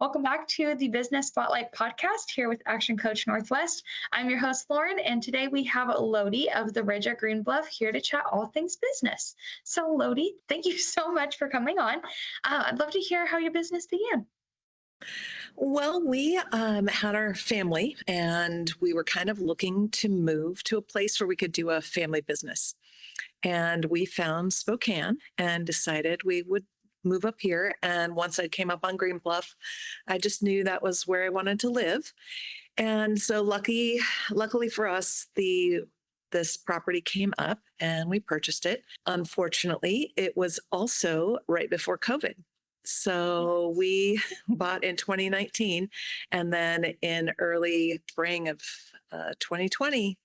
Welcome back to the Business Spotlight podcast here with Action Coach Northwest. I'm your host, Lauren, and today we have Lodi of the Ridge at Greenbluff here to chat all things business. So, Lodi, thank you so much for coming on. I'd love to hear how your business began. Well, we had our family and we were kind of looking to move to a place where we could do a family business. And we found Spokane and decided we would move up here. And once I came up on Greenbluff, I just knew that was where I wanted to live. And so luckily for us, this property came up and we purchased it. Unfortunately, it was also right before COVID. So we bought in 2019, and then in early spring of 2020,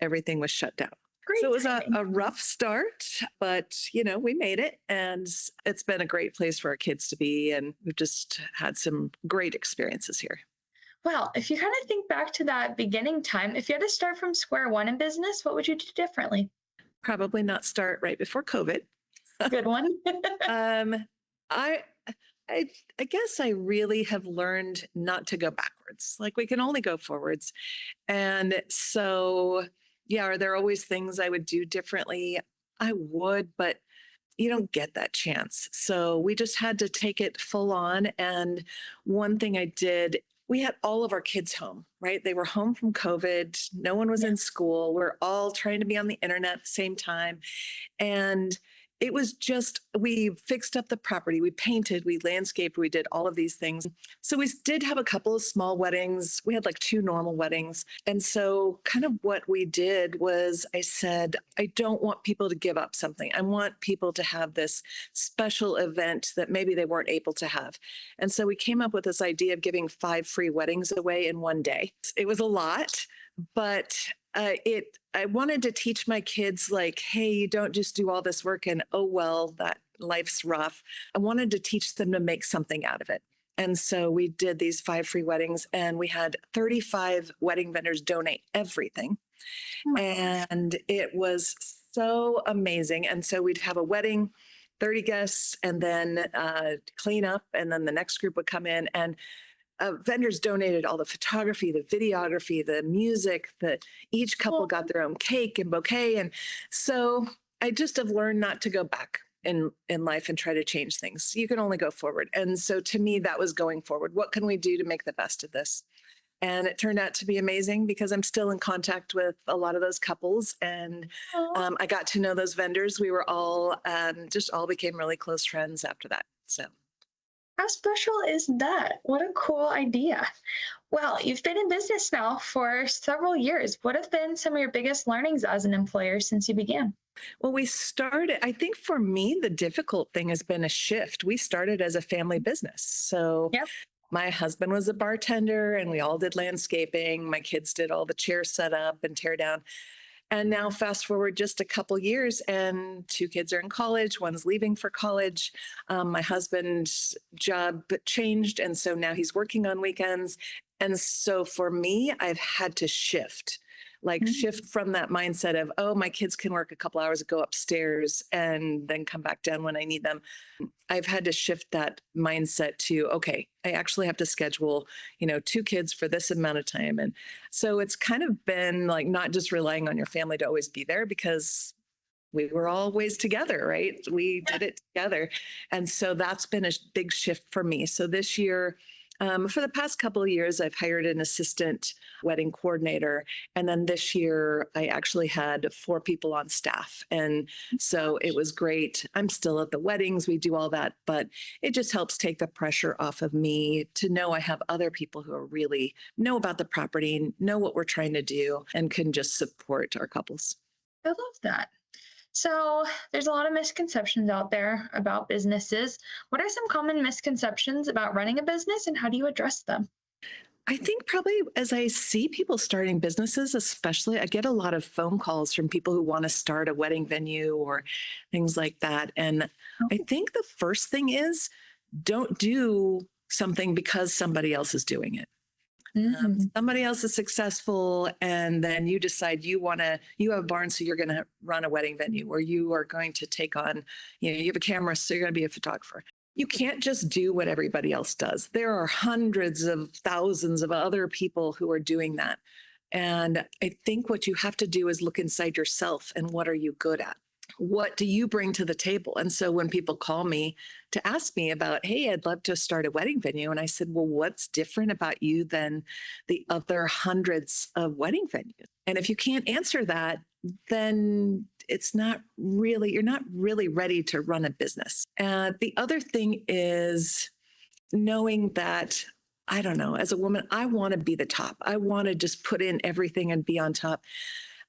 everything was shut down. Great. So it was a rough start, but we made it, and it's been a great place for our kids to be, and we've just had some great experiences here. Well, if you kind of think back to that beginning time, if you had to start from square one in business, what would you do differently? Probably not start right before COVID. Good one. I guess I really have learned not to go backwards. Like, we can only go forwards. And so, yeah, are there always things I would do differently? I would, but you don't get that chance. So we just had to take it full on. And one thing I did, we had all of our kids home, right? They were home from COVID. No one was in school. We're all trying to be on the internet at the same time. And it was just, we fixed up the property, we painted, we landscaped, we did all of these things. So we did have a couple of small weddings. We had like 2 normal weddings. And so kind of what we did was, I said, I don't want people to give up something. I want people to have this special event that maybe they weren't able to have. And so we came up with this idea of giving 5 free weddings away in one day. It was a lot, but I wanted to teach my kids, like, hey, you don't just do all this work and, oh, well, that life's rough. I wanted to teach them to make something out of it. And so we did these 5 free weddings, and we had 35 wedding vendors donate everything. And it was so amazing. And so we'd have a wedding, 30 guests, and then clean up, and then the next group would come in, and vendors donated all the photography, the videography, the music, each couple got their own cake and bouquet. And so I just have learned not to go back in life and try to change things. You can only go forward. And so to me, that was going forward. What can we do to make the best of this? And it turned out to be amazing because I'm still in contact with a lot of those couples. And I got to know those vendors. We were all became really close friends after that. So. How special is that? What a cool idea. Well, you've been in business now for several years. What have been some of your biggest learnings as an employer since you began? Well, I think for me, the difficult thing has been a shift. We started as a family business. So my husband was a bartender and we all did landscaping. My kids did all the chair setup and tear down. And now fast forward just a couple years and 2 kids are in college, one's leaving for college. My husband's job changed, and so now he's working on weekends. And so for me, I've had to shift from that mindset of, oh, my kids can work a couple hours, go upstairs and then come back down when I need them. I've had to shift that mindset to, okay, I actually have to schedule, 2 kids for this amount of time. And so it's kind of been like not just relying on your family to always be there, because we were always together, right? We did it together. And so that's been a big shift for me. So this year, for the past couple of years, I've hired an assistant wedding coordinator. And then this year, I actually had 4 people on staff. And so it was great. I'm still at the weddings. We do all that. But it just helps take the pressure off of me to know I have other people who are really know about the property, know what we're trying to do, and can just support our couples. I love that. So there's a lot of misconceptions out there about businesses. What are some common misconceptions about running a business, and how do you address them? I think probably as I see people starting businesses, especially, I get a lot of phone calls from people who want to start a wedding venue or things like that. And I think the first thing is, don't do something because somebody else is doing it. Somebody else is successful, and then you decide you have a barn, so you're going to run a wedding venue, or you are going to take on, you have a camera, so you're going to be a photographer. You can't just do what everybody else does. There are hundreds of thousands of other people who are doing that. And I think what you have to do is look inside yourself and what are you good at? What do you bring to the table? And so when people call me to ask me about, hey, I'd love to start a wedding venue. And I said, well, what's different about you than the other hundreds of wedding venues? And if you can't answer that, then you're not really ready to run a business. And the other thing is knowing that, I don't know, as a woman, I want to be the top. I want to just put in everything and be on top.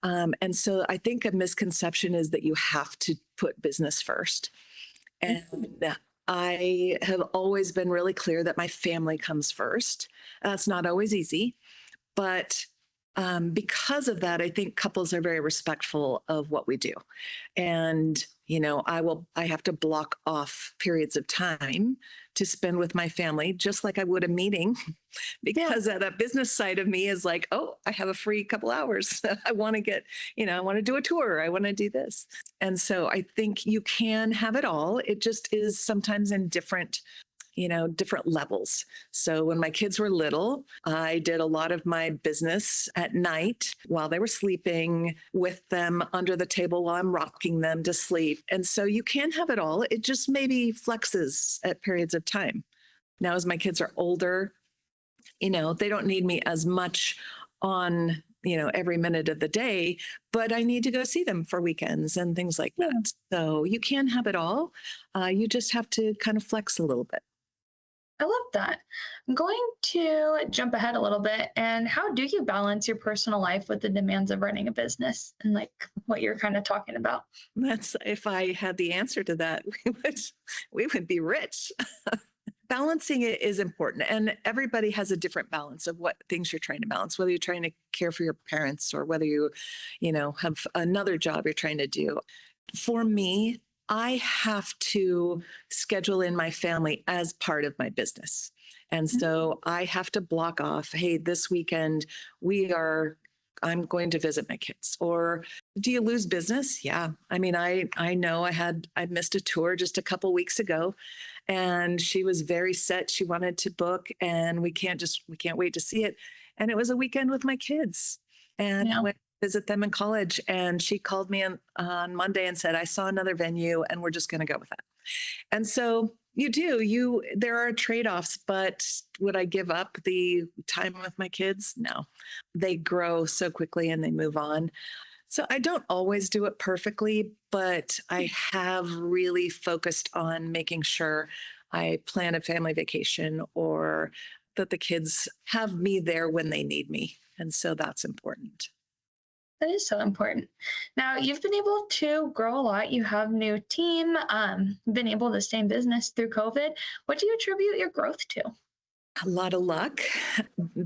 And so I think a misconception is that you have to put business first. And I have always been really clear that my family comes first. That's not always easy, but because of that, I think couples are very respectful of what we do. And, I have to block off periods of time to spend with my family, just like I would a meeting, because that business side of me is like, oh, I have a free couple hours. I want to I want to do a tour. I want to do this. And so I think you can have it all. It just is sometimes in different levels. So when my kids were little, I did a lot of my business at night while they were sleeping, with them under the table while I'm rocking them to sleep. And so you can have it all. It just maybe flexes at periods of time. Now, as my kids are older, they don't need me as much on every minute of the day, but I need to go see them for weekends and things like that. So you can have it all. You just have to kind of flex a little bit. I love that. I'm going to jump ahead a little bit. And how do you balance your personal life with the demands of running a business and like what you're kind of talking about? If I had the answer to that, we would be rich. Balancing it is important, and everybody has a different balance of what things you're trying to balance, whether you're trying to care for your parents or whether you have another job you're trying to do. For me, I have to schedule in my family as part of my business. And so I have to block off, hey, this weekend I'm going to visit my kids. Or do you lose business? Yeah. I mean, I know I missed a tour just a couple weeks ago, and she was very set. She wanted to book, and we can't wait to see it. And it was a weekend with my kids. And I went visit them in college, and she called me on Monday and said, I saw another venue and we're just going to go with that. And so there are trade-offs, but would I give up the time with my kids? No. They grow so quickly and they move on. So I don't always do it perfectly, but I have really focused on making sure I plan a family vacation or that the kids have me there when they need me. And so that's important. That is so important. Now, you've been able to grow a lot. You have a new team, been able to stay in business through COVID. What do you attribute your growth to? A lot of luck,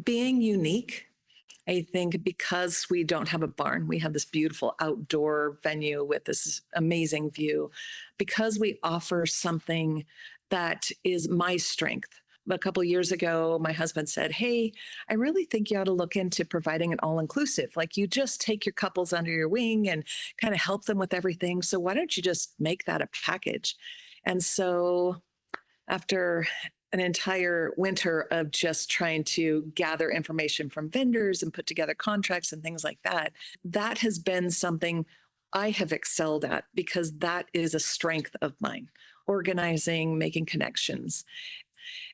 being unique. I think because we don't have a barn, we have this beautiful outdoor venue with this amazing view. Because we offer something that is my strength. A couple of years ago, my husband said, hey, I really think you ought to look into providing an all-inclusive. Like, you just take your couples under your wing and kind of help them with everything. So why don't you just make that a package? And so after an entire winter of just trying to gather information from vendors and put together contracts and things like that, that has been something I have excelled at, because that is a strength of mine, organizing, making connections.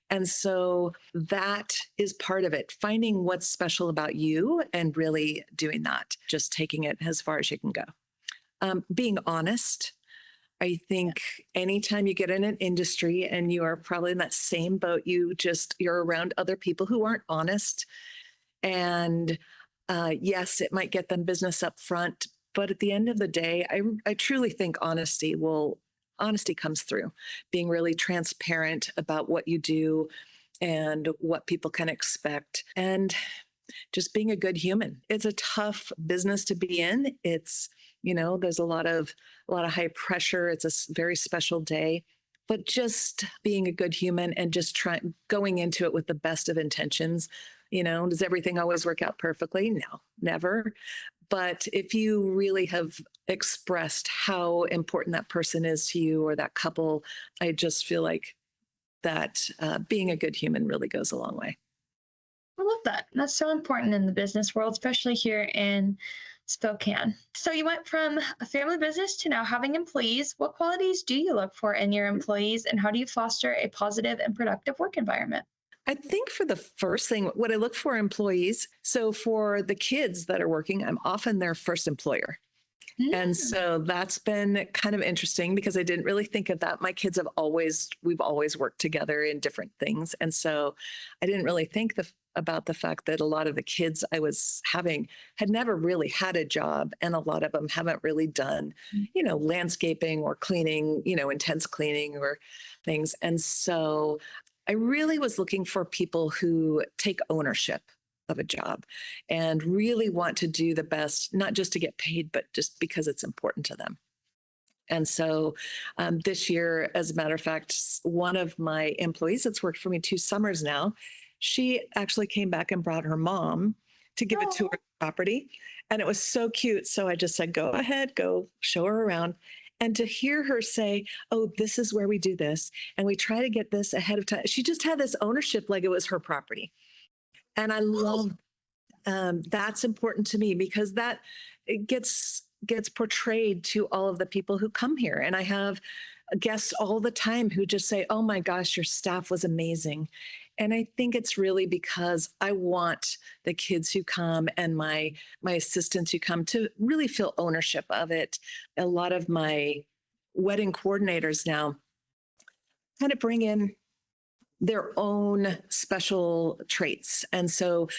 And so that is part of it, finding what's special about you and really doing that, just taking it as far as you can go. Being honest. I think anytime you get in an industry and you are probably in that same boat, you're around other people who aren't honest. And yes, it might get them business up front, but at the end of the day, I truly think honesty comes through, being really transparent about what you do and what people can expect, and just being a good human. It's a tough business to be in. It's, there's a lot of high pressure. It's a very special day, but just being a good human and just going into it with the best of intentions. Does everything always work out perfectly? No, never. But if you really have expressed how important that person is to you or that couple, I just feel like that being a good human really goes a long way. I love that. That's so important in the business world, especially here in Spokane. So you went from a family business to now having employees. What qualities do you look for in your employees, and how do you foster a positive and productive work environment? I think for the first thing, what I look for in employees, so for the kids that are working, I'm often their first employer. And Mm. so that's been kind of interesting because I didn't really think of that. My kids we've always worked together in different things. And so I didn't really think about the fact that a lot of the kids I was having had never really had a job. And a lot of them haven't really done, landscaping or cleaning, intense cleaning or things. And so I really was looking for people who take ownership of a job and really want to do the best, not just to get paid, but just because it's important to them. And so this year, as a matter of fact, one of my employees that's worked for me 2 summers now, she actually came back and brought her mom to give a tour of the property. And it was so cute. So I just said, go ahead, go show her around. And to hear her say, oh, this is where we do this, and we try to get this ahead of time. She just had this ownership like it was her property. And I love that's important to me because that it gets portrayed to all of the people who come here. And I have guests all the time who just say, oh my gosh, your staff was amazing. And I think it's really because I want the kids who come and my assistants who come to really feel ownership of it. A lot of my wedding coordinators now kind of bring in their own special traits. And so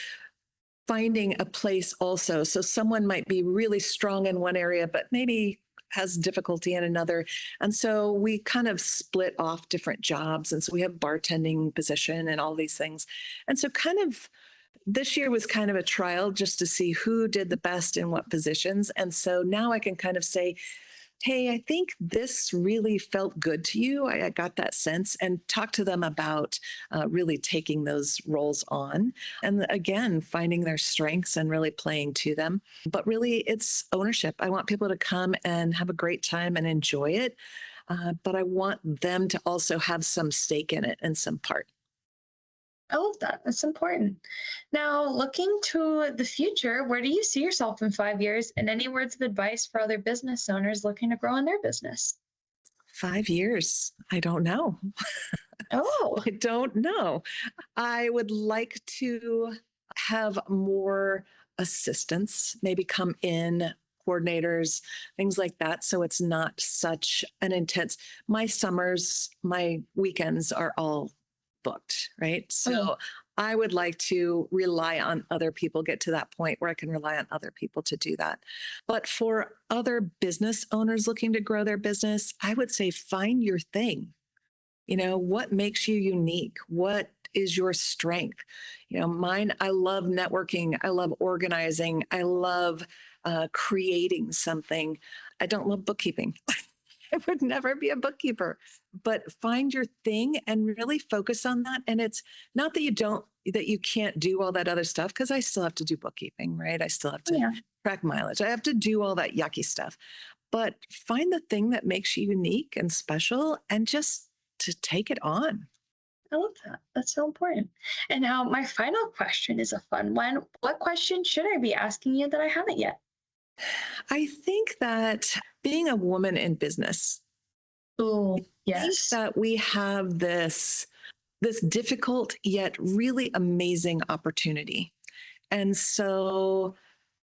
finding a place also, so someone might be really strong in one area, but maybe has difficulty in another. And so we kind of split off different jobs. And so we have bartending position and all these things. And so kind of this year was kind of a trial just to see who did the best in what positions. And so now I can kind of say, hey, I think this really felt good to you. I got that sense, and talk to them about really taking those roles on. And again, finding their strengths and really playing to them. But really, it's ownership. I want people to come and have a great time and enjoy it. But I want them to also have some stake in it and some part. I love that. That's important. Now, looking to the future, where do you see yourself in 5 years? And any words of advice for other business owners looking to grow in their business? 5 years, I don't know. Oh, I don't know. I would like to have more assistants, maybe come in, coordinators, things like that. So it's not such an intense, my summers, my weekends are all booked, right? So I would like to rely on other people, get to that point where I can rely on other people to do that. But for other business owners looking to grow their business, I would say find your thing. What makes you unique? What is your strength? Mine, I love networking. I love organizing. I love creating something. I don't love bookkeeping. I would never be a bookkeeper, but find your thing and really focus on that. And it's not that you can't do all that other stuff, because I still have to do bookkeeping, right? I still have to track mileage. I have to do all that yucky stuff, but find the thing that makes you unique and special and just to take it on. I love that. That's so important. And now my final question is a fun one. What question should I be asking you that I haven't yet? I think that being a woman in business, Oh, I yes. think that we have this difficult yet really amazing opportunity. And so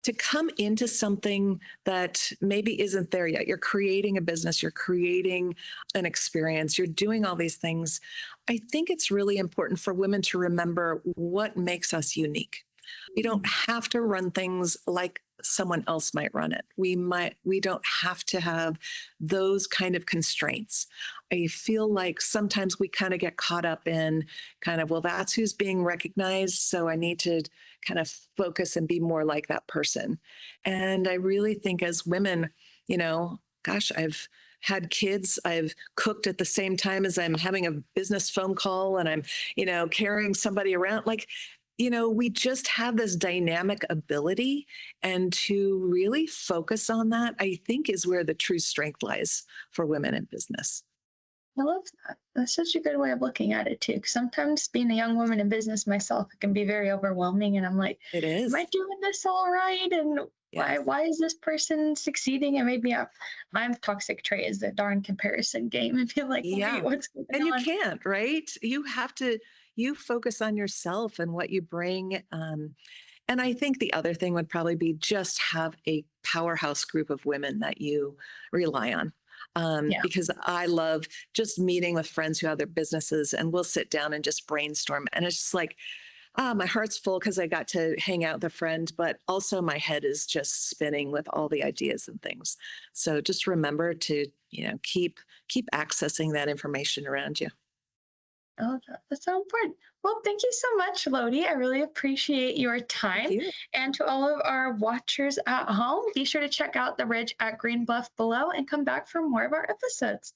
to come into something that maybe isn't there yet, you're creating a business, you're creating an experience, you're doing all these things. I think it's really important for women to remember what makes us unique. We don't have to run things like someone else might run it. We don't have to have those kind of constraints. I feel like sometimes we kind of get caught up in kind of, well, that's who's being recognized, so I need to kind of focus and be more like that person. And I really think as women, gosh, I've had kids, I've cooked at the same time as I'm having a business phone call, and I'm, carrying somebody around. Like, we just have this dynamic ability, and to really focus on that, I think, is where the true strength lies for women in business. I love that. That's such a good way of looking at it too. 'Cause sometimes being a young woman in business myself, it can be very overwhelming, and I'm like, It "Am I is. doing this all right? And why Yes. why is this person succeeding?" And maybe my toxic trait is the darn comparison game, and feel like, "Wait, Yeah. what's going And you on?" can't, right? You focus on yourself and what you bring. And I think the other thing would probably be just have a powerhouse group of women that you rely on. Yeah. Because I love just meeting with friends who have their businesses and we'll sit down and just brainstorm. And it's just like, my heart's full because I got to hang out with a friend, but also my head is just spinning with all the ideas and things. So just remember to, keep accessing that information around you. Oh, that's so important. Well, thank you so much, Lodi. I really appreciate your Thank time. you. And to all of our watchers at home, be sure to check out the Ridge at Greenbluff below and come back for more of our episodes.